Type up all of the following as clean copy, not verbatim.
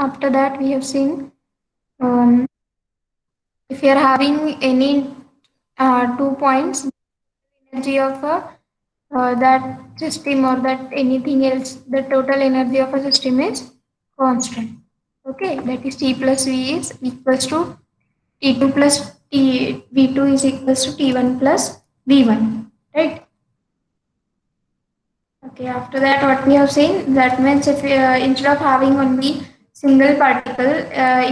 After that, we have seen if you are having any 2 points, energy of that system or that anything else, the total energy of a system is constant. Okay, that is T plus V is equals to T2 plus V2 is equals to T1 plus V1. Right. Okay, after that, what we have seen, that means if we, instead of having only single particle,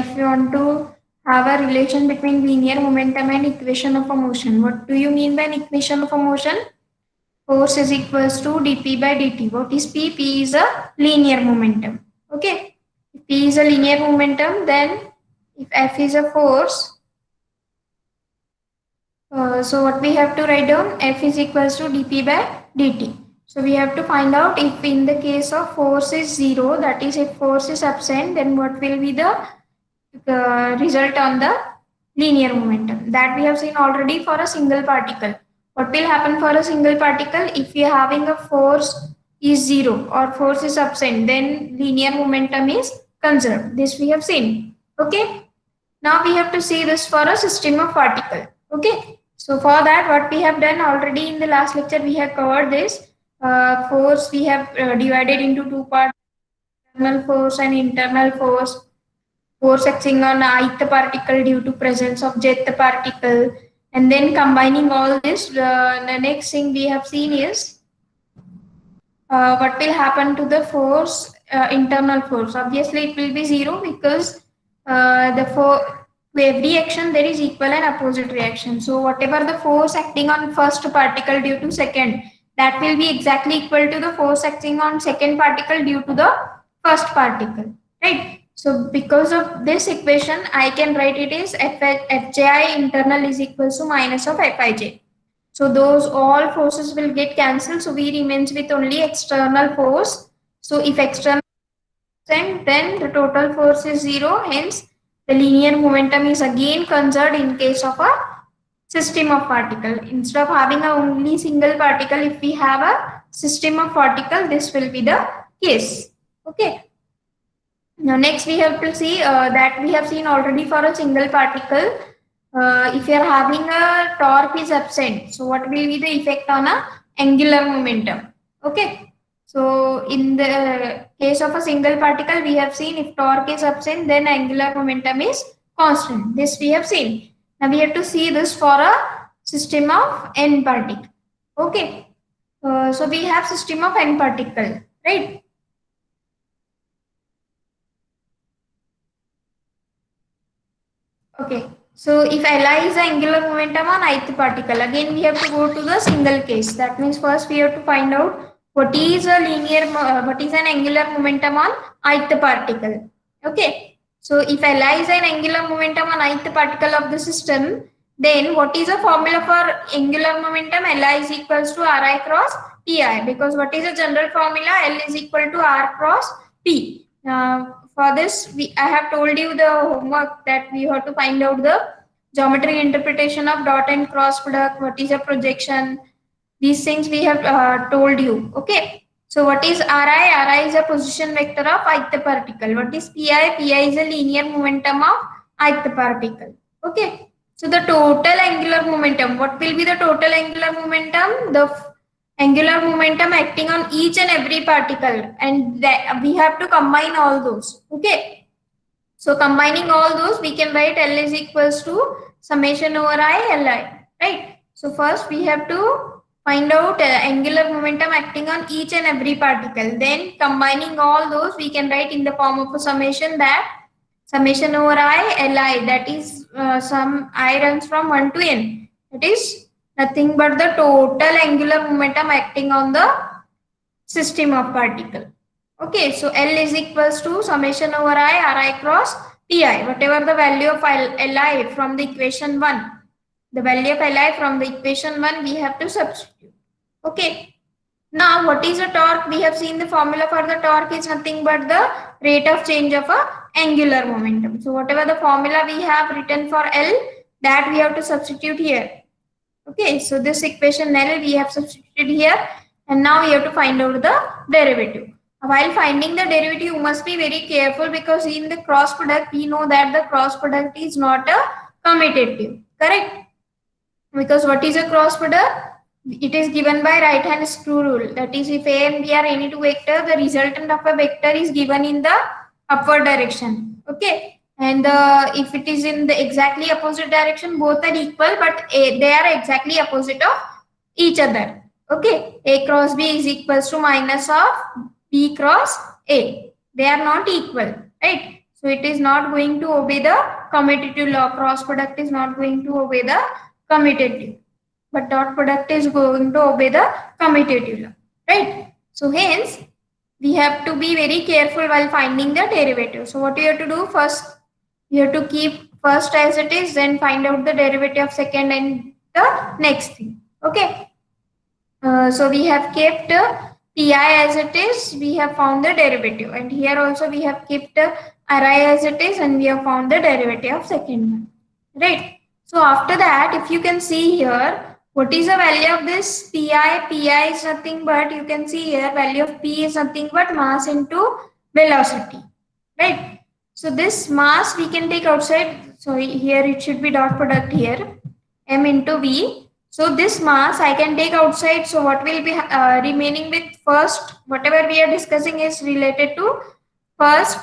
if you want to have a relation between linear momentum and equation of a motion, what do you mean by an equation of a motion? Force is equals to dp by dt. What is p? P is a linear momentum. Okay, if p is a linear momentum, then if f is a force, so what we have to write down, F is equals to dp by dt. So we have to find out if in the case of force is 0, that is if force is absent, then what will be the result on the linear momentum. That we have seen already for a single particle. What will happen for a single particle if we are having a force is 0 or force is absent, then linear momentum is conserved. This we have seen. Okay. Now we have to see this for a system of particle. Okay. So for that, what we have done already in the last lecture, we have covered this force. We have divided into two parts: external force and internal force. Force acting on ith particle due to presence of jth particle, and then combining all this, the next thing we have seen is what will happen to the force, internal force. Obviously it will be zero because the for to every action there is equal and opposite reaction. So whatever the force acting on first particle due to second, that will be exactly equal to the force acting on second particle due to the first particle, right? So because of this equation, I can write it as Fji internal is equals to minus of Fij. So those all forces will get cancelled. So we remains with only external force. So if external then the total force is zero. Hence, the linear momentum is again conserved in case of a system of particle. Instead of having a only single particle, if we have a system of particle, this will be the case. Okay. Now next we have to see that we have seen already for a single particle. If you are having a torque is absent, so what will be the effect on a angular momentum? Okay. So in the case of a single particle, we have seen if torque is absent, then angular momentum is constant. This we have seen. Now we have to see this for a system of n particle. Okay. So we have system of n particle, right? Okay. So if Li is the angular momentum on ith particle, again we have to go to the single case. That means first we have to find out what is a what is an angular momentum on ith particle. Okay. So if Li is an angular momentum on ith particle of the system, then what is the formula for angular momentum? Li is equals to Ri cross Pi, because what is the general formula? L is equal to R cross P. For this, I have told you the homework that we have to find out the geometric interpretation of dot and cross product. What is a projection? These things we have told you. Okay. So what is Ri? Ri is a position vector of ith particle. What is Pi? Pi is a linear momentum of ith particle. Okay. So the total angular momentum. What will be the total angular momentum? The angular momentum acting on each and every particle, and we have to combine all those. Okay. So combining all those, we can write L is equals to summation over I Li, right? So first we have to find out angular momentum acting on each and every particle. Then combining all those, we can write in the form of a summation, that summation over I Li, that is some I runs from 1 to n. That is nothing but the total angular momentum acting on the system of particle. Okay, so L is equals to summation over I Ri cross Pi. Whatever the value of Li from the equation 1, the value of Li from the equation 1, we have to substitute. Okay. Now, what is a torque? We have seen the formula for the torque is nothing but the rate of change of a angular momentum. So, whatever the formula we have written for L, that we have to substitute here. Okay, so this equation L we have substituted here, and now we have to find out the derivative. While finding the derivative, you must be very careful because in the cross product, we know that the cross product is not a commutative, correct? Because what is a cross product? It is given by right hand screw rule. That is, if A and B are any two vector, the resultant of a vector is given in the upward direction. Okay. And if it is in the exactly opposite direction, both are equal, but they are exactly opposite of each other. Okay. A cross B is equals to minus of B cross A. They are not equal, right? So it is not going to obey the commutative law. Cross product is not going to obey the commutative, but dot product is going to obey the commutative law, right? So hence we have to be very careful while finding the derivative. So what you have to do first, you have to keep first as it is, then find out the derivative of second and the next thing. Okay. So we have kept pi as it is, we have found the derivative, and here also we have kept ri as it is, and we have found the derivative of second one, right? So after that, if you can see here, what is the value of this pi? Pi is nothing but, you can see here, value of p is nothing but mass into velocity, right? So this mass we can take outside. So here it should be dot product here, m into v. So this mass I can take outside. So what will be remaining with first, whatever we are discussing is related to first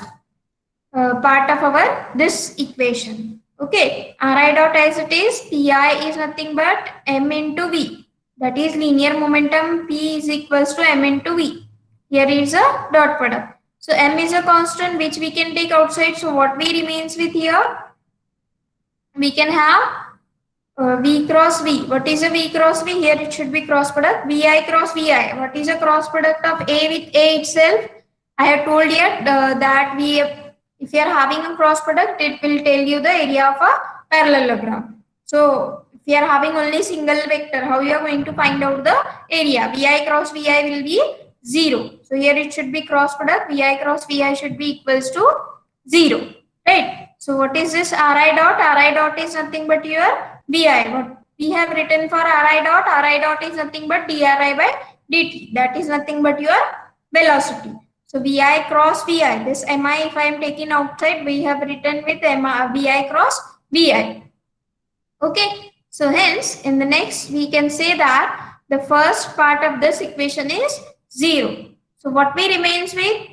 part of our this equation. Okay, ri dot as it is, pi is nothing but m into v. That is linear momentum, p is equals to m into v. Here is a dot product. So m is a constant which we can take outside. So what we remains with here? We can have V cross V. What is a V cross V? Here it should be cross product. Vi cross Vi. What is a cross product of A with A itself? I have told you that if you are having a cross product, it will tell you the area of a parallelogram. So if you are having only single vector, how you are going to find out the area? Vi cross Vi will be 0. So here it should be cross product. Vi cross Vi should be equals to 0. Right? So what is this Ri dot? Ri dot is nothing but your Vi. What we have written for Ri dot is nothing but dri by dt. That is nothing but your velocity. So Vi cross Vi. This Mi, if I am taking outside, we have written with Vi cross Vi. Okay. So hence, in the next, we can say that the first part of this equation is 0. So what we remains with?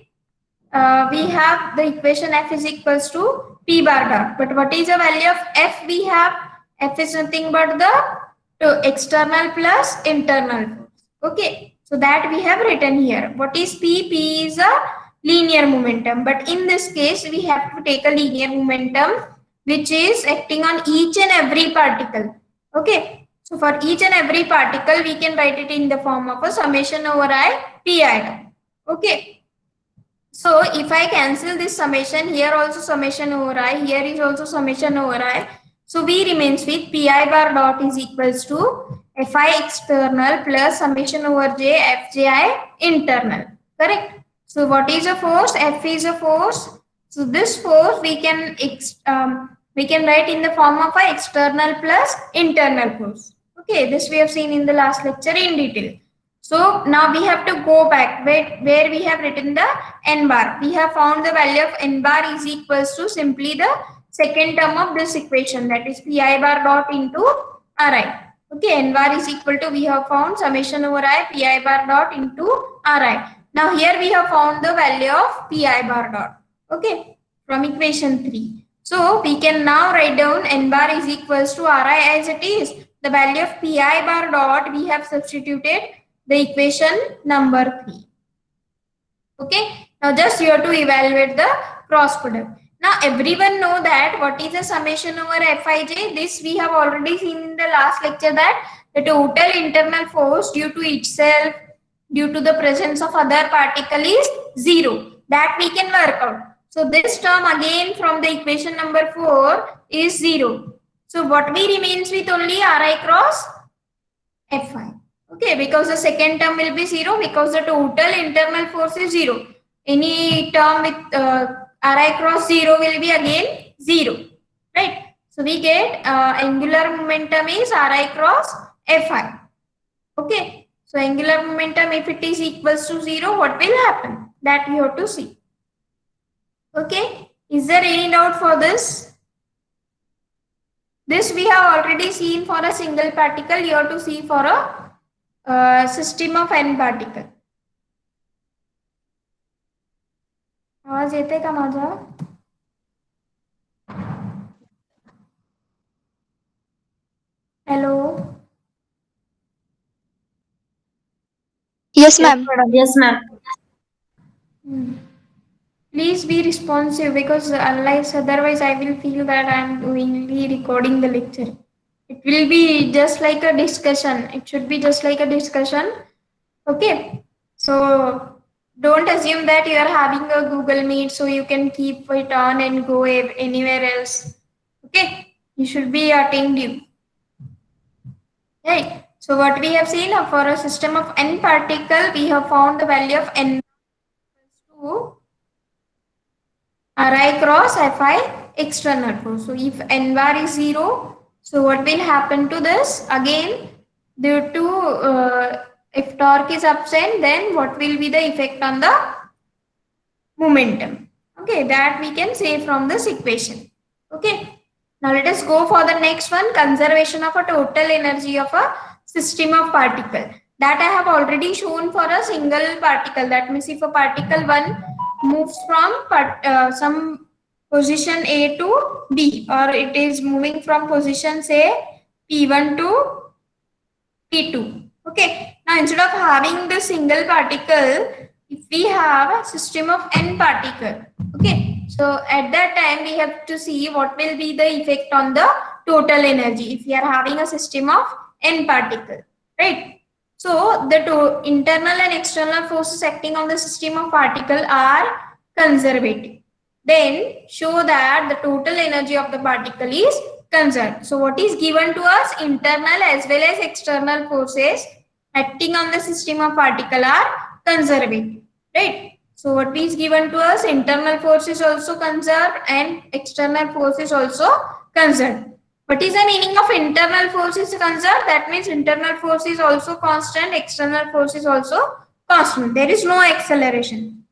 We have the equation f is equals to p bar dot. But what is the value of f we have? F is nothing but the external plus internal force. Okay. So that we have written here. What is p? P is a linear momentum. But in this case, we have to take a linear momentum which is acting on each and every particle. Okay. So for each and every particle, we can write it in the form of a summation over I pi. Okay. So if I cancel this summation, here also summation over I, here is also summation over I. So we remains with pi bar dot is equals to fi external plus summation over j fji internal. Correct? So what is a force? F is a force. So this force we can write in the form of a external plus internal force. Okay, this we have seen in the last lecture in detail. So now we have to go back where we have written the n bar. We have found the value of n bar is equals to simply the second term of this equation, that is pi bar dot into ri. Okay, n bar is equal to, we have found summation over I pi bar dot into ri. Now here we have found the value of pi bar dot. Okay, from equation 3. So we can now write down n bar is equals to ri as it is. The value of pi bar dot we have substituted the equation number 3. Okay. Now just you have to evaluate the cross product. Now everyone know that what is the summation over Fij. This we have already seen in the last lecture, that the total internal force due to itself, due to the presence of other particle is 0. That we can work out. So this term again from the equation number 4 is 0. So what we remains with only Ri cross Fi. Okay, because the second term will be 0 because the total internal force is 0. Any term with Ri cross 0 will be again 0. Right? So we get angular momentum is Ri cross Fi. Okay. So angular momentum, if it is equals to 0, what will happen? That we have to see. Okay. Is there any doubt for this? This we have already seen for a single particle. You have to see for a system of n particle. आवाज येते का माझा? Hello. Yes, ma'am. Yes, ma'am. Please be responsive because unless otherwise I will feel that I am doingly recording the lecture. It will be just like a discussion. It should be just like a discussion. Okay. So don't assume that you are having a Google Meet so you can keep it on and go anywhere else. Okay. You should be attentive. Right. So what we have seen for a system of n particle, we have found the value of n equals to Ri cross Fi external force. So if n bar is 0, so what will happen to this? Again, due to if torque is absent, then what will be the effect on the momentum? Okay, that we can say from this equation. Okay. Now let us go for the next one, conservation of a total energy of a system of particle. That I have already shown for a single particle. That means if a particle 1 moves from some position A to B, or it is moving from position say P1 to P2. Okay. Now instead of having the single particle, if we have a system of n particle, okay, so at that time we have to see what will be the effect on the total energy if we are having a system of n particle, right? So the internal and external forces acting on the system of particle are conservative. Then show that the total energy of the particle is conserved. So what is given to us? Internal as well as external forces acting on the system of particle are conservative, right? So what is given to us? Internal force is also conserved and external force is also conserved. What is the meaning of internal force is conserved? That means internal force is also constant, external force is also constant. There is no acceleration.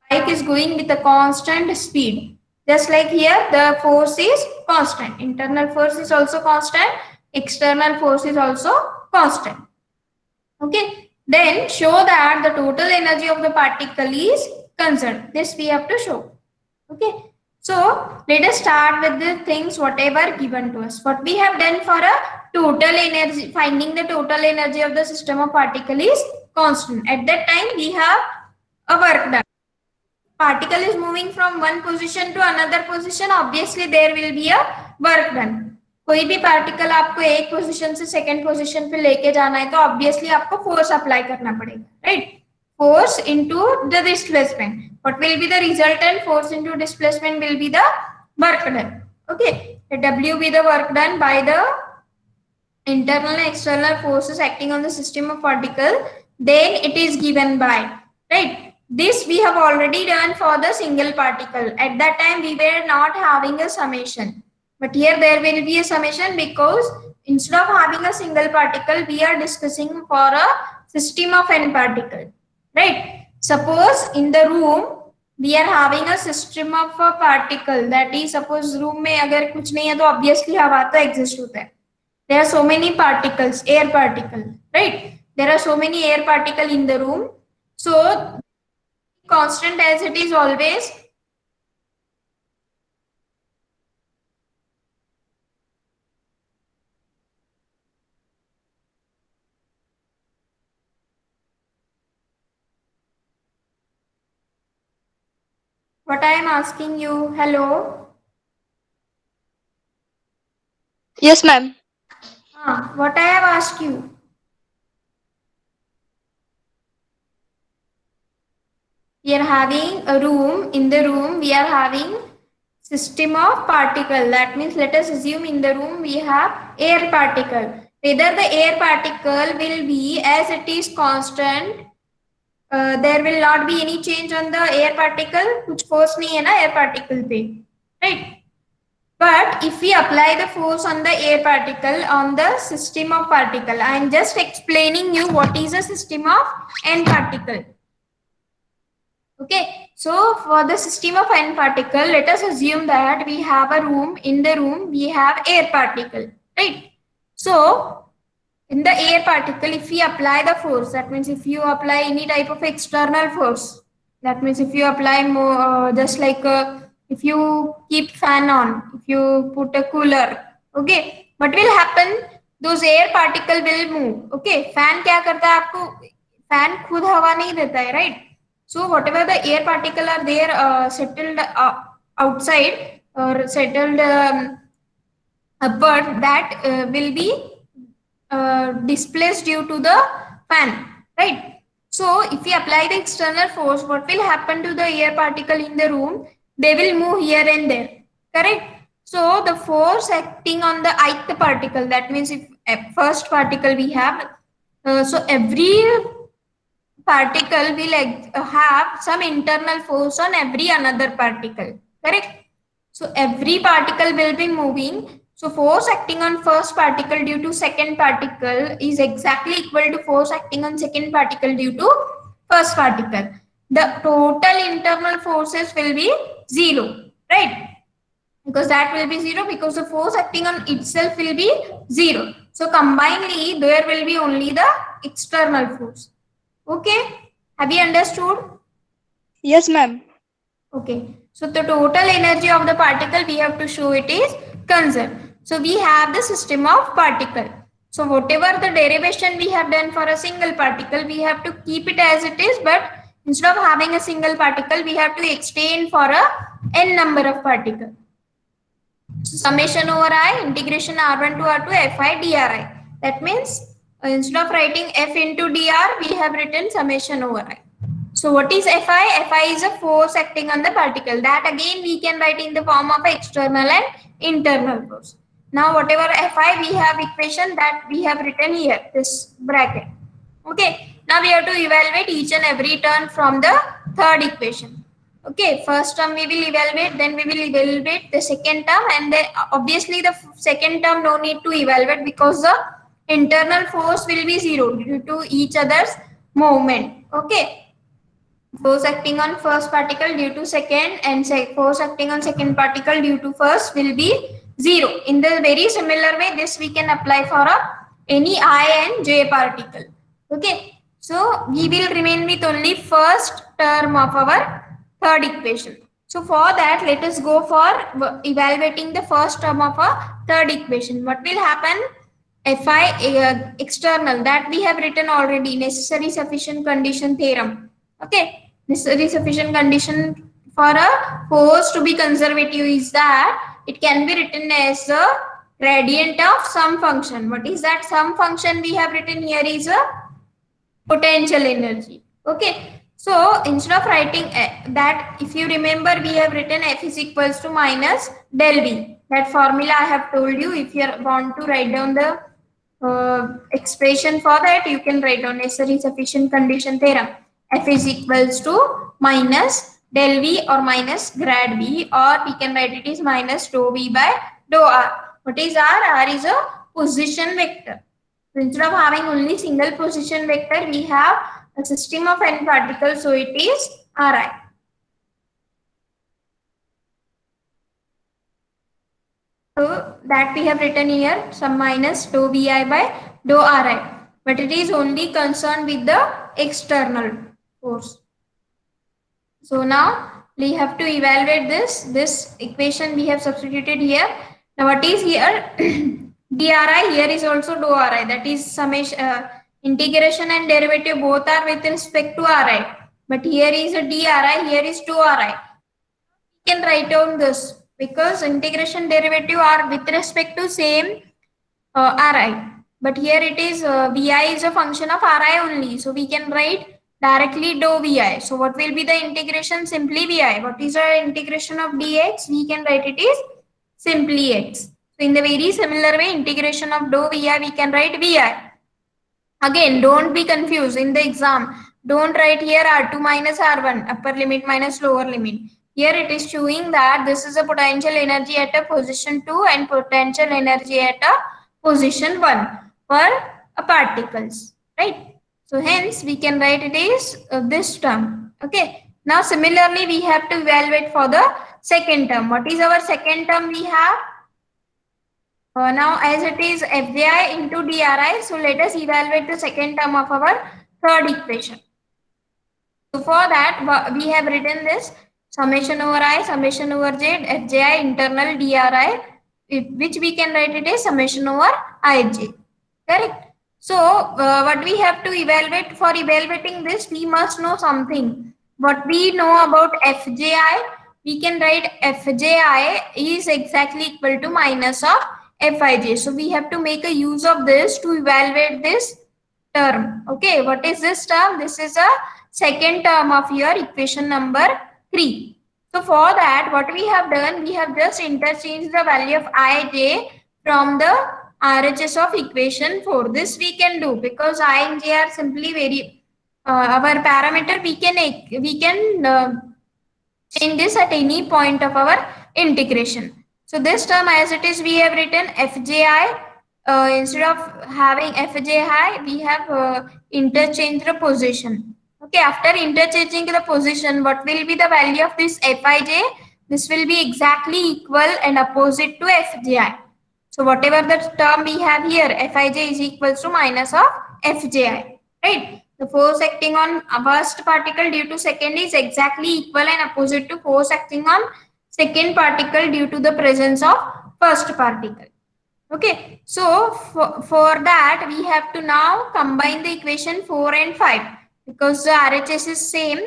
Bike is going with a constant speed. Just like here, the force is constant. Internal force is also constant. External force is also constant. Okay. Then show that the total energy of the particle is conserved. This we have to show. Okay. So let us start with the things whatever given to us. What we have done for a total energy, finding the total energy of the system of particle is constant. At that time we have a work done. Particle is moving from one position to another position, obviously there will be a work done. कोई भी particle आपको एक position से second position पे लेके जाना है तो ऑब्वियसली आपको फोर्स अप्लाई करना पड़ेगा, right? Force into the displacement. What will be the resultant? Force into displacement will be the work done. Okay, the W be the work done by the internal and external forces acting on the system of particle. Then it is given by, right? This we have already done for the single particle. At that time we were not having a summation, but here there will be a summation because instead of having a single particle we are discussing for a system of n particle, right? Suppose in the room we are having a system of a particle, that is suppose room में अगर कुछ नहीं है तो obviously हवा तो exist होता है. There are so many particles, air particle, right? There are so many air particle in the room. So constant as it is always. What I am asking you, hello? Yes, ma'am. What I have asked you? We are having a room. In the room, we are having system of particle. That means let us assume in the room we have air particle. Whether the air particle will be as it is constant, there will not be any change on the air particle. कुछ force नहीं है ना air particle पे, right? But if we apply the force on the air particle on the system of particle, I am just explaining you what is a system of n particle. Okay, so for the system of n particle, let us assume that we have a room. In the room, we have air particle, right? So in the air particle, if we apply the force, that means if you apply any type of external force, that means if you apply more, just like if you keep fan on, if you put a cooler, okay, what will happen? Those air particle will move. Okay, fan क्या करता है आपको? Fan खुद हवा नहीं देता है, right? So whatever the air particle are there settled outside or settled upward, that will be displaced due to the fan, right? So if we apply the external force, what will happen to the air particle in the room? They will move here and there, correct? So the force acting on the ith particle, that means if first particle we have, so every particle will have some internal force on every another particle, correct? So every particle will be moving. So force acting on first particle due to second particle is exactly equal to force acting on second particle due to first particle. The total internal forces will be zero, right? Because that will be zero, because the force acting on itself will be zero. So combinedly, there will be only the external force. Okay, have you understood? Yes, ma'am. Okay, so the total energy of the particle we have to show it is conserved. So we have the system of particle. So whatever the derivation we have done for a single particle, we have to keep it as it is, but instead of having a single particle, we have to extend for a n number of particles. So summation over I, integration R1 to R2 Fi dri. That means instead of writing F into dr, we have written summation over I. So what is Fi? Fi is a force acting on the particle. That again we can write in the form of external and internal force. Now whatever Fi, we have equation that we have written here, this bracket. Okay. Now we have to evaluate each and every term from the third equation. Okay, first term we will evaluate, then we will evaluate the second term, and then obviously the second term no need to evaluate because the internal force will be zero due to each other's movement. Okay, force acting on first particle due to second and force acting on second particle due to first will be zero. In the very similar way, this we can apply for any I and j particle. Okay, so we will remain with only first term of our third equation. So for that, let us go for evaluating the first term of a third equation. What will happen? Fi external, that we have written already, necessary sufficient condition theorem. Okay, necessary sufficient condition for a force to be conservative is that it can be written as a gradient of some function. What is that some function we have written here is a potential energy. Okay, so instead of writing that, if you remember, we have written F is equals to minus del V. That formula I have told you. If you want to write down the expression for that, you can write down necessary sufficient condition theorem. F is equals to minus del V or minus grad V, or we can write it is minus dou V by dou R. What is R? R is a position vector. So instead of having only single position vector, we have a system of n particles, so it is Ri. So that we have written here, some minus dou Vi by dou Ri. But it is only concerned with the external force. So now we have to evaluate this equation we have substituted here. Now what is here? dri, here is also dou Ri, that is summation, integration and derivative both are with respect to Ri. But here is a dri, here is dou Ri. We can write down this because integration derivative are with respect to same Ri. But here it is Vi is a function of Ri only. So we can write directly dou Vi. So what will be the integration? Simply Vi. What is the integration of dx? We can write it is simply x. So in the very similar way, integration of dou Vi, we can write Vi. Again, don't be confused in the exam. Don't write here R2 minus R1, upper limit minus lower limit. Here it is showing that this is a potential energy at a position 2 and potential energy at a position 1 for a particles, right? So hence we can write it is this term. Okay. Now similarly we have to evaluate for the second term. What is our second term we have? Now as it is Fji into dri, so let us evaluate the second term of our third equation. So for that we have written this summation over I, summation over z, Fji internal dri, which we can write it as summation over Ij. Correct. So what we have to evaluate, for evaluating this, we must know something. What we know about Fji, we can write Fji is exactly equal to minus of Fij. So we have to make a use of this to evaluate this term. Okay, what is this term? This is a second term of your equation number 3. So for that, what we have done, we have just interchanged the value of Ij from the RHS of equation 4. This we can do because I and j are simply our parameter. We can change this at any point of our integration. So this term as it is we have written Fji. Instead of having Fji, we have interchanged the position. Okay, after interchanging the position, what will be the value of this Fij? This will be exactly equal and opposite to Fji. So whatever the term we have here, Fij is equals to minus of Fji, right? The force acting on a first particle due to second is exactly equal and opposite to force acting on second particle due to the presence of first particle. Okay, so for that we have to now combine the equation 4 and 5 because the RHS is same.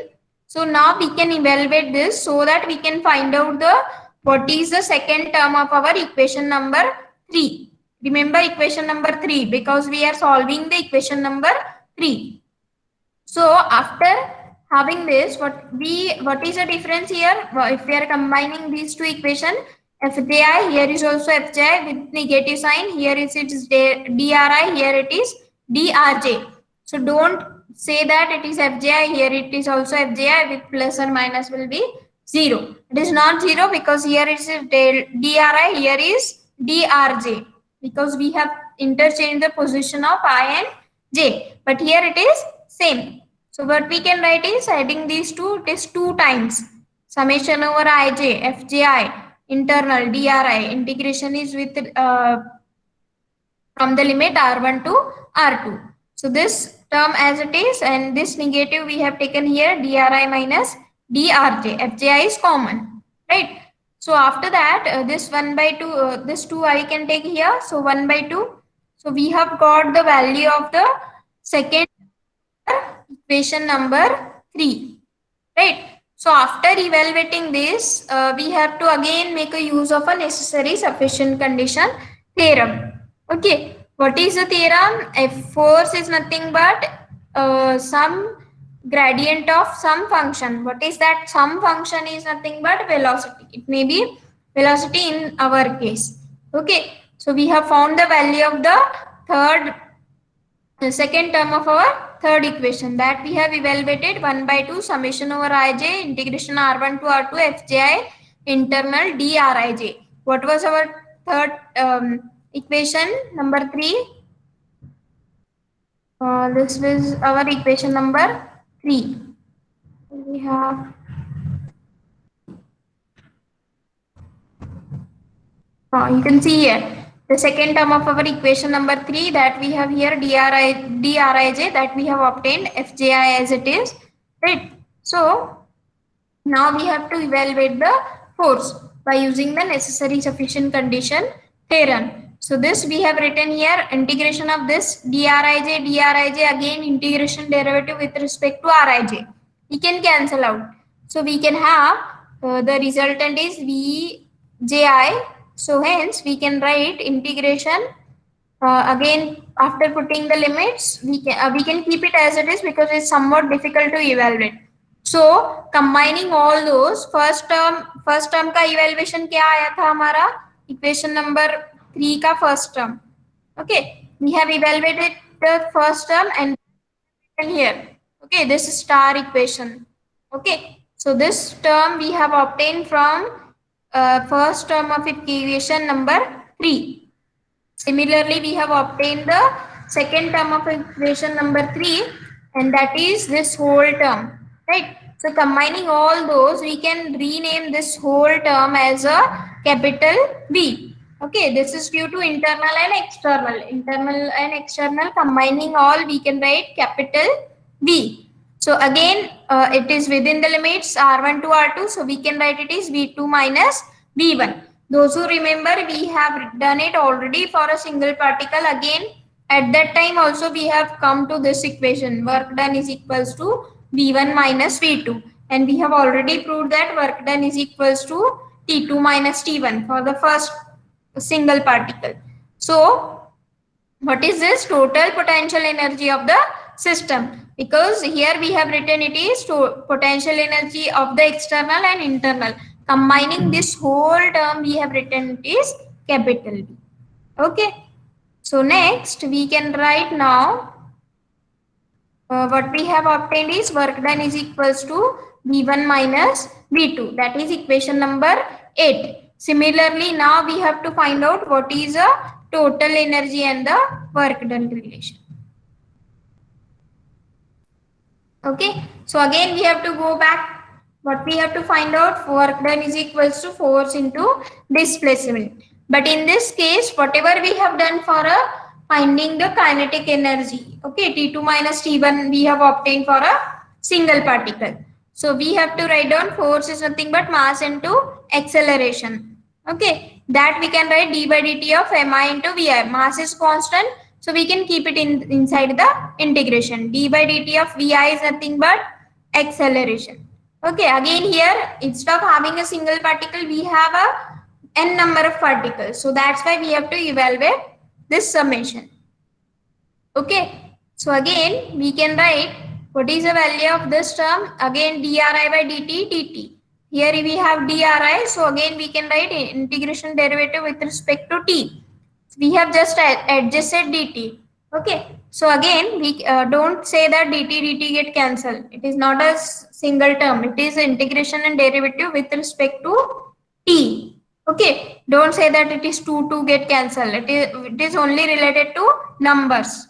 So now we can evaluate this so that we can find out the what is the second term of our equation number 3. Remember equation number 3 because we are solving the equation number 3. So after having this, what is the difference here? Well, if we are combining these two equations, Fji here is also Fji with negative sign. Here is dri. Here it is drj. So don't say that it is Fji. Here it is also Fji with plus or minus will be 0. It is not 0 because here it is dri. Here is drj because we have interchanged the position of I and j. But here it is same. So what we can write is adding these two, it is 2 times summation over ij, fji, internal dri, integration is with from the limit r1 to r2. So this term as it is and this negative we have taken here dri minus drj, fji is common, right? So after that this 1 by 2, this 2 I can take here, so 1 by 2. So we have got the value of the second equation number 3, right? So after evaluating this, we have to again make a use of a necessary sufficient condition theorem. Okay, what is the theorem? F force is nothing but some gradient of some function. What is that? Some function is nothing but velocity. It may be velocity in our case. Okay, so we have found the value of the second term of our third equation that we have evaluated 1 by 2 summation over ij integration r1 to r2 fji internal drij. What was our third equation number 3? This was our equation number 3. We have you can see here the second term of our equation number 3 that we have here drij that we have obtained fji as it is, right? So now we have to evaluate the force by using the necessary sufficient condition theorem. So this we have written here integration of this drij again integration derivative with respect to rij. We can cancel out. So we can have the resultant is vji. So hence we can write integration again after putting the limits we can keep it as it is because it's somewhat difficult to evaluate. So combining all those first term का evaluation क्या आया था हमारा equation number 3 का first term. Okay, we have evaluated the first term and here. Okay, this is star equation. Okay, So this term we have obtained from first term of equation number 3. Similarly, we have obtained the second term of equation number 3, and that is this whole term, right? So combining all those, we can rename this whole term as a capital V. Okay, this is due to internal and external. Internal and external combining all, we can write capital V. So again, it is within the limits R1 to R2. So we can write it is V2 minus V1. Those who remember, we have done it already for a single particle. Again, at that time also we have come to this equation. Work done is equals to V1 minus V2. And we have already proved that work done is equals to T2 minus T1 for the first single particle. So what is this total potential energy of the system? Because here we have written it is potential energy of the external and internal. Combining this whole term we have written it is capital V. Okay. So next we can write now what we have obtained is work done is equals to V1 minus V2. That is equation number 8. Similarly, now we have to find out what is the total energy and the work done relation. Okay, so again we have to go back. What we have to find out, work done is equals to force into displacement. But in this case, whatever we have done for a finding the kinetic energy, okay, T2 minus T1 we have obtained for a single particle. So we have to write down force is nothing but mass into acceleration. Okay, that we can write d by dt of mi into vi. Mass is constant, so we can keep it inside the integration. D by dt of vi is nothing but acceleration. Okay, again here instead of having a single particle, we have a n number of particles. So that's why we have to evaluate this summation. Okay, so again we can write what is the value of this term? Again dri by dt dt. Here we have dri, so again we can write integration derivative with respect to t. We have just adjusted dt. Okay, so again we don't say that dt get cancelled. It is not a single term. It is integration and derivative with respect to t. Okay, don't say that it is 2 get cancelled. It is only related to numbers.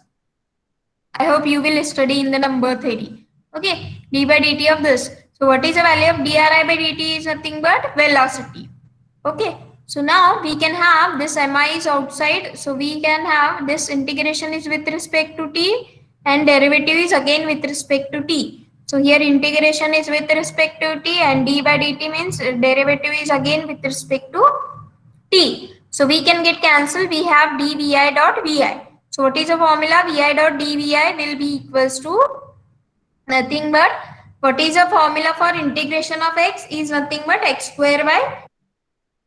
I hope you will study in the number theory. Okay, d by dt of this. So what is the value of dri by dt is nothing but velocity. Okay, so now we can have this mi is outside. So we can have this integration is with respect to t and derivative is again with respect to t. So here integration is with respect to t and d by dt means derivative is again with respect to t. So we can get cancelled. We have dvi dot vi. So what is the formula? Vi dot dvi will be equals to nothing but what is the formula for integration of x is nothing but x square by.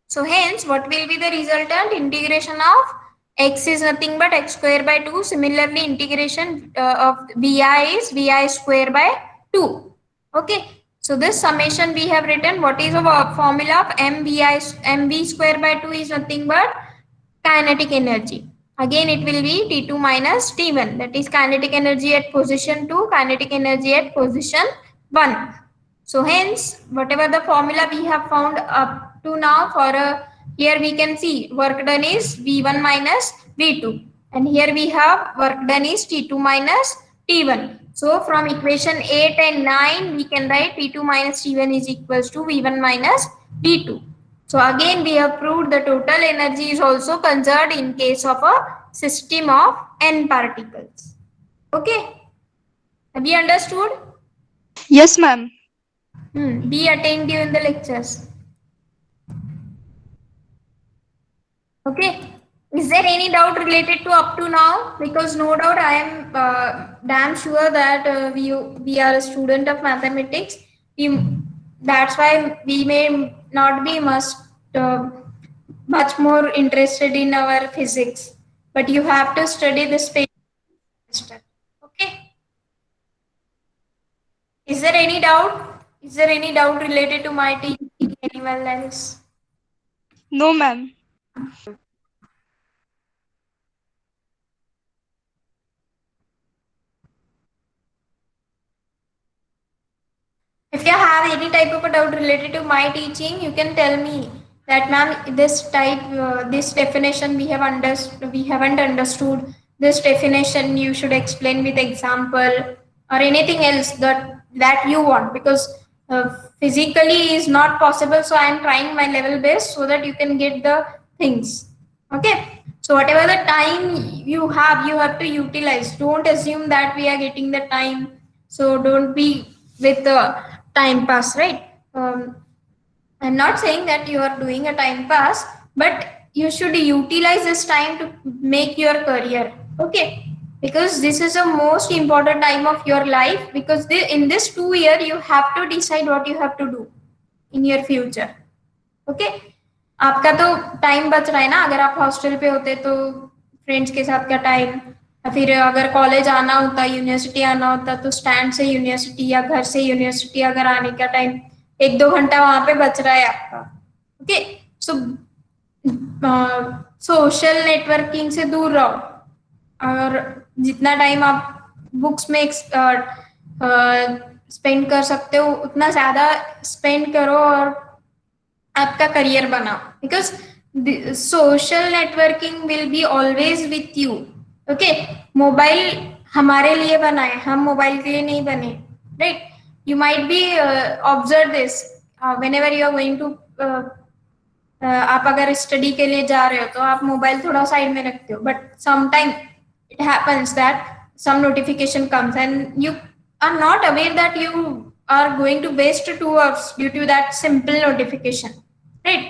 So hence what will be the resultant? Integration of x is nothing but x square by 2. Similarly integration of vi is vi square by 2. Okay. So this summation we have written. What is the formula of mv square by 2 is nothing but kinetic energy. Again it will be T2 minus T1, that is kinetic energy at position 2, kinetic energy at position 1. So hence whatever the formula we have found up to now for here we can see work done is V1 minus V2 and here we have work done is T2 minus T1. So from equation 8 and 9 we can write T2 minus T1 is equals to V1 minus V2. So again we have proved the total energy is also conserved in case of a system of n particles. Okay, have you understood? Yes, ma'am. Be attentive in the lectures. Okay, is there any doubt related to up to now? Because no doubt I am damn sure that we are a student of mathematics. We, that's why we may not be uh, much more interested in our physics, but you have to study this semester. Okay, is there any doubt? Is there any doubt related to my teaching? Anyone else? No, ma'am. If you have any type of a doubt related to my teaching, you can tell me that, ma'am, this type, this definition we have understood, we haven't understood. This definition you should explain with example or anything else that you want, because physically is not possible. So I am trying my level best so that you can get the things. Okay. So whatever the time you have to utilize. Don't assume that we are getting the time. So don't be with the time pass, right? I'm not saying that you are doing a time pass, but you should utilize this time to make your career. Okay. Because this is the most important time of your life, because in this 2 year you have to decide what you have to do in your future. Okay आपका तो time बच रहा है ना, अगर आप hostel पे होते तो फ्रेंड्स के साथ का टाइम, या फिर अगर कॉलेज आना होता, यूनिवर्सिटी आना होता, तो स्टैंड से यूनिवर्सिटी या घर से यूनिवर्सिटी अगर आने का टाइम 1-2 घंटा वहां पे बच रहा है आपका. ओके. सो सोशल नेटवर्किंग से दूर रहो और जितना टाइम आप बुक्स में स्पेंड कर सकते हो उतना ज्यादा स्पेंड करो और आपका करियर बनाओ. Because social networking will be always with you. Okay. Mobile हमारे लिए बना है, हम मोबाइल के लिए नहीं बने, right? You might be observe this whenever you are going to, आप अगर स्टडी के लिए जा रहे हो तो आप मोबाइल थोड़ा साइड में रखते हो, but sometime it happens that some notification comes and you are not aware that you are going to waste 2 hours due to that simple notification, right?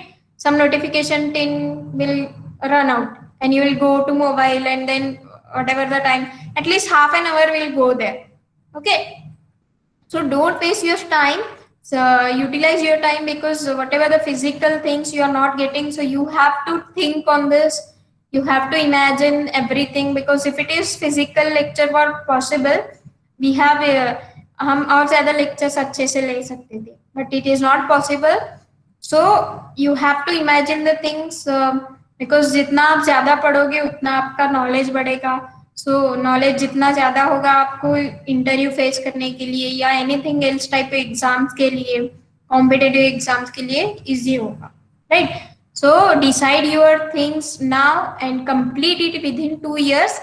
Some notification tin will run out and you will go to mobile, and then whatever the time, at least half an hour will go there. Okay. So don't waste your time. So utilize your time, because whatever the physical things you are not getting, so you have to think on this. You have to imagine everything, because if it is physical lecture were possible, we have हम और ज्यादा lectures अच्छे से ले सकते थे, but it is not possible. So you have to imagine the things, because जितना आप ज्यादा पढ़ोगे उतना आपका knowledge बढ़ेगा. सो नॉलेज जितना ज्यादा होगा आपको इंटरव्यू फेस करने के लिए या एनीथिंग एल्स टाइप एग्जाम्स के लिए, कॉम्पिटेटिव एग्जाम्स के लिए इजी होगा, right? So decide your things now and complete it with in 2 years,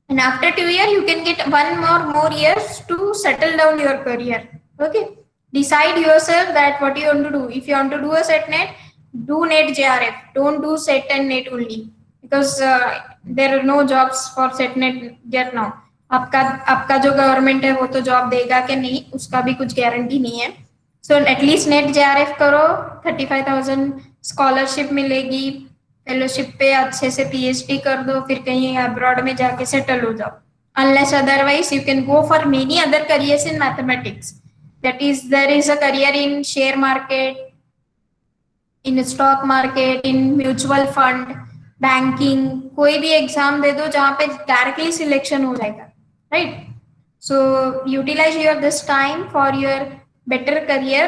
and after 2 years you can get one more years to settle down your career. Okay. Decide yourself that what you want to do. If you want to do a set net, do net JRF. Don't do set and net only, because there are no jobs for set net yet now. आपका आपका जो government है वो तो job देगा कि नहीं उसका भी कुछ गारंटी नहीं है. सो एटलीस्ट नेट JRF करो, 35,000 स्कॉलरशिप मिलेगी, फेलोशिप पे अच्छे से PhD कर दो, फिर कहीं अब्रॉड में जाके सेटल हो जाओ. Unless otherwise you can go for many other careers in mathematics. That is, there is a career in share market, in stock market, in mutual fund, banking. कोई भी एग्जाम दे दो जहाँ पे डायरेक्टली सिलेक्शन हो जाएगा, right? So utilise your this time for your better career.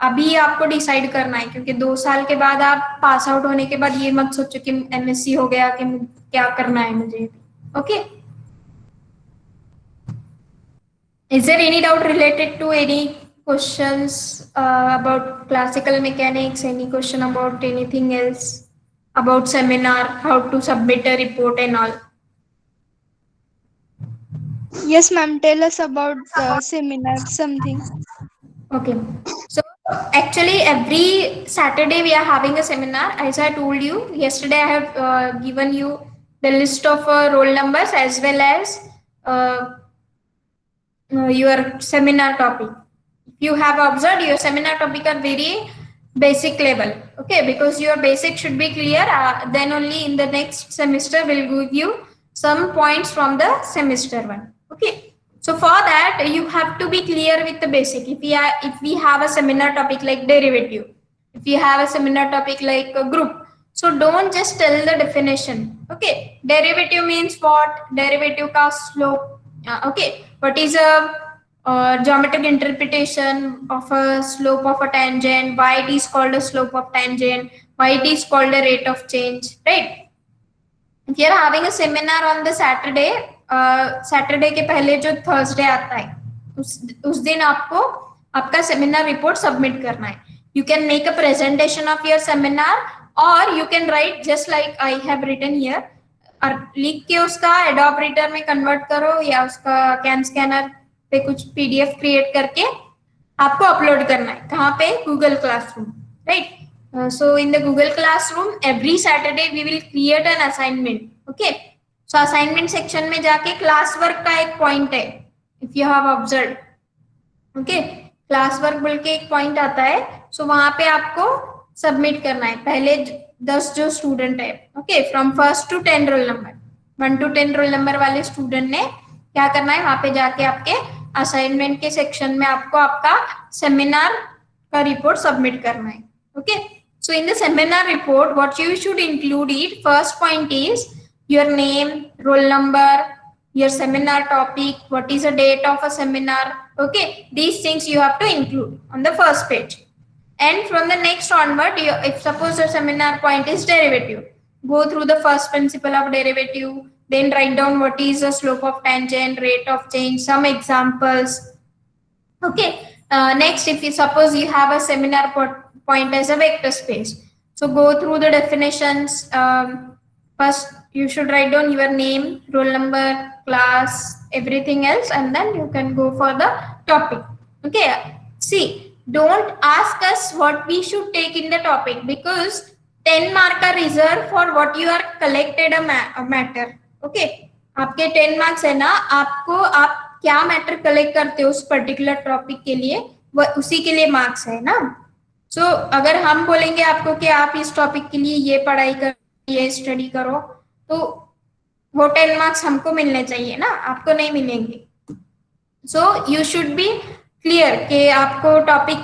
अभी आपको decide करना है, क्योंकि 2 साल के बाद आप पास आउट होने के बाद ये मत सोचो कि MSc हो गया कि क्या करना है मुझे. Okay. Is there any doubt related to any questions about classical mechanics? Any question about anything else? About seminar, how to submit a report and all? Yes, ma'am. Tell us about the seminar, something. Okay. So actually every Saturday we are having a seminar. As I told you yesterday, I have given you the list of roll numbers as well as your seminar topic. If you have observed, your seminar topic are very basic level. Okay, because your basic should be clear. Then only in the next semester will give you some points from the semester one. Okay. So for that you have to be clear with the basic. If we have a seminar topic like derivative, if you have a seminar topic like a group, so don't just tell the definition. Okay. Derivative means what? Derivative का slope. Okay. What is a geometric interpretation of a slope of a tangent? Why it is called a slope of tangent? Why it is called a rate of change? Right? If you are having a seminar on the Saturday, Saturday के पहले जो Thursday आता है, उस दिन आपको आपका seminar report submit करना है. You can make a presentation of your seminar or you can write just like I have written here. और लिख के उसका एडोब रीडर में कन्वर्ट करो या उसका कैन स्कैनर पे कुछ पीडीएफ क्रिएट करके आपको अपलोड करना है. कहाँ पे? Google classroom, right? So in the Google classroom every Saturday we will create an assignment. Okay, so assignment section में जाके क्लास वर्क का एक पॉइंट है, if you have observe. Okay, class work बोल के एक पॉइंट आता है, सो वहां पे आपको सबमिट करना है पहले 10 जो स्टूडेंट है. Okay, from 1 to 10 roll number, 1 to 10 roll number वाले स्टूडेंट ने क्या करना है, वहां पे जाके आपके असाइनमेंट के सेक्शन में आपको आपका सेमिनार का रिपोर्ट सबमिट करना है. Okay, so in the seminar report what you should include it, first point is your name, roll number, your seminar topic, what is the date of a seminar. Okay, these things you have to include on the first page. And from the next onward, if suppose the seminar point is derivative, go through the first principle of derivative, then write down what is the slope of tangent, rate of change, some examples. Okay, next, if you suppose you have a seminar point as a vector space, so go through the definitions. First you should write down your name, roll number, class, everything else, and then you can go for the topic. Okay, see, don't ask us what we should take in the topic, because 10 mark are reserved for what you are collected a matter. Okay, आपके 10 marks है ना, आपको आप क्या matter collect करते हो उस particular topic के लिए, वो उसी के लिए मार्क्स है ना. सो अगर हम बोलेंगे आपको कि आप इस टॉपिक के लिए ये पढ़ाई करो, ये स्टडी करो, तो वो 10 मार्क्स हमको मिलने चाहिए ना, आपको नहीं मिलेंगे. So you should be clear कि आपको टॉपिक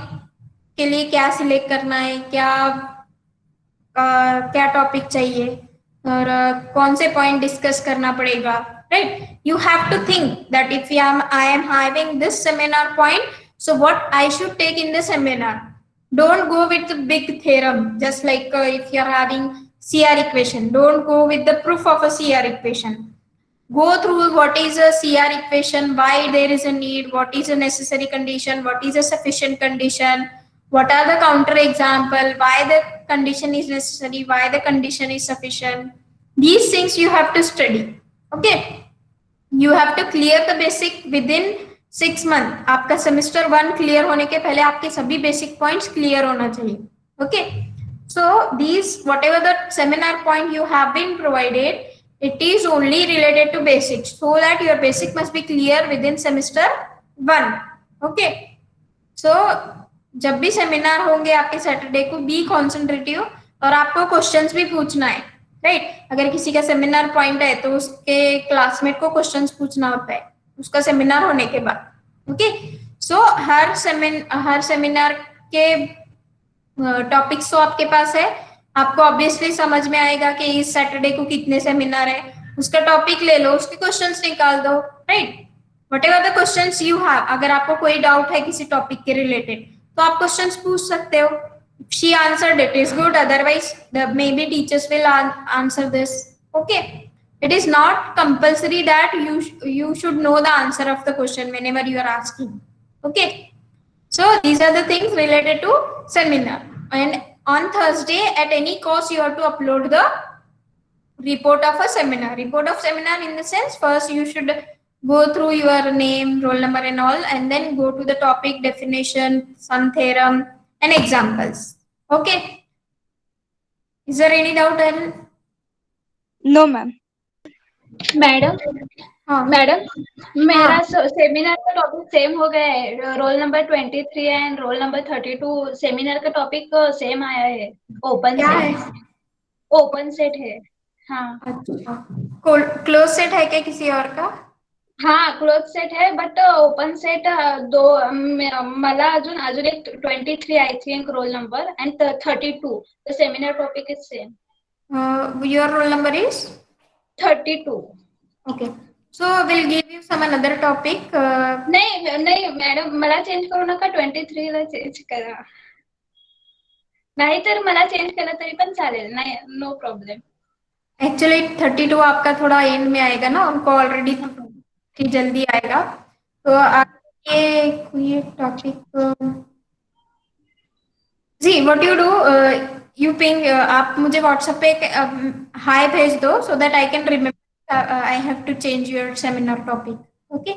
के लिए क्या सिलेक्ट करना है, क्या टॉपिक चाहिए और कौन से पॉइंट डिस्कस करना पड़ेगा, right? You have to think that if I am having this seminar point, so what I should take in the seminar. Don't go with the big theorem, just like if you are having CR equation, don't go with the proof of a CR equation. Go through what is a CR equation, why there is a need, what is a necessary condition, what is a sufficient condition, what are the counter example, why the condition is necessary, why the condition is sufficient. These things you have to study. Okay, you have to clear the basic within 6 month. आपका semester 1 clear होने के पहले आपके सभी basic points clear होना चाहिए. Okay, so these whatever the seminar point you have been provided, it is only related to basics, so that your basic must be clear within semester 1. Okay, so जब भी seminar होंगे आपके Saturday को, B concentrative और आपको questions भी पूछना है, राइट? अगर किसी का सेमिनार पॉइंट है तो उसके क्लासमेट को क्वेश्चंस पूछना होता है उसका सेमिनार होने के बाद. ओके, सो हर सेमिनार के टॉपिक्स तो आपके पास है, आपको ऑब्वियसली समझ में आएगा कि इस सैटरडे को कितने सेमिनार है, उसका टॉपिक ले लो, उसके क्वेश्चंस निकाल दो, right? Whatever the questions you have, अगर आपको कोई डाउट है किसी टॉपिक के रिलेटेड तो आप क्वेश्चंस पूछ सकते हो. She answered it is good, otherwise maybe teachers will answer this. Okay, it is not compulsory that you should know the answer of the question whenever you are asking. Okay, so these are the things related to seminar. And on Thursday at any cost you have to upload the report of a seminar. Report of seminar in the sense, first you should go through your name, roll number and all, and then go to the topic, definition, some theorem and examples. Okay, is there any doubt? No ma'am. Madam, हाँ madam मेरा seminar का topic same हो गया है. Roll number 23 and roll number 32 seminar का topic same आया है. Open क्या सेट है? ओपन सेट है. हाँ अच्छा, क्लोज सेट है क्या किसी और का? हाँ क्लोज सेट है, बट ओपन सेट दो मला अजून एक 23 I think roll number and 32. The seminar topic is same. Your roll number is 32. okay, so we'll give you some another topic. नाही मॅडम, मला चेंज करू नका, 23 ला चेंज करा. नाही तर मला चेंज केलं तरी पण चालेल, नाही, नो प्रॉब्लेम. एक्चुअली 32 आपका थोड़ा एंड में आएगा ना, उनको ऑलरेडी जल्दी आएगा, तो ये कोई एक टॉपिक जी what you do you ping आप मुझे व्हाट्सएप पे एक हाय भेज दो so that I can remember I have to change your seminar topic okay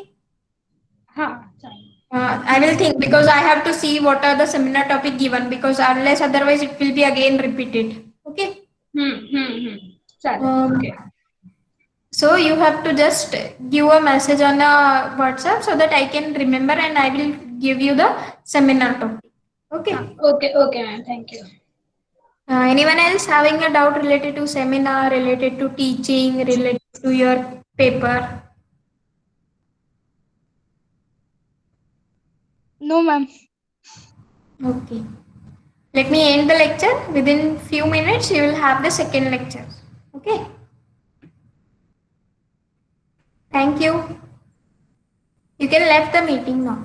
हाँ चालेल. I will think because I have to see what are the seminar topic given because unless otherwise it will be again repeated. Okay. चालेल. Okay. So you have to just give a message on WhatsApp so that I can remember and I will give you the seminar topic. Okay. Okay ma'am. Thank you. Anyone else having a doubt related to seminar, related to teaching, related to your paper? No, ma'am. Okay. Let me end the lecture. Within few minutes, you will have the second lecture. Okay. Thank you. You can left the meeting now.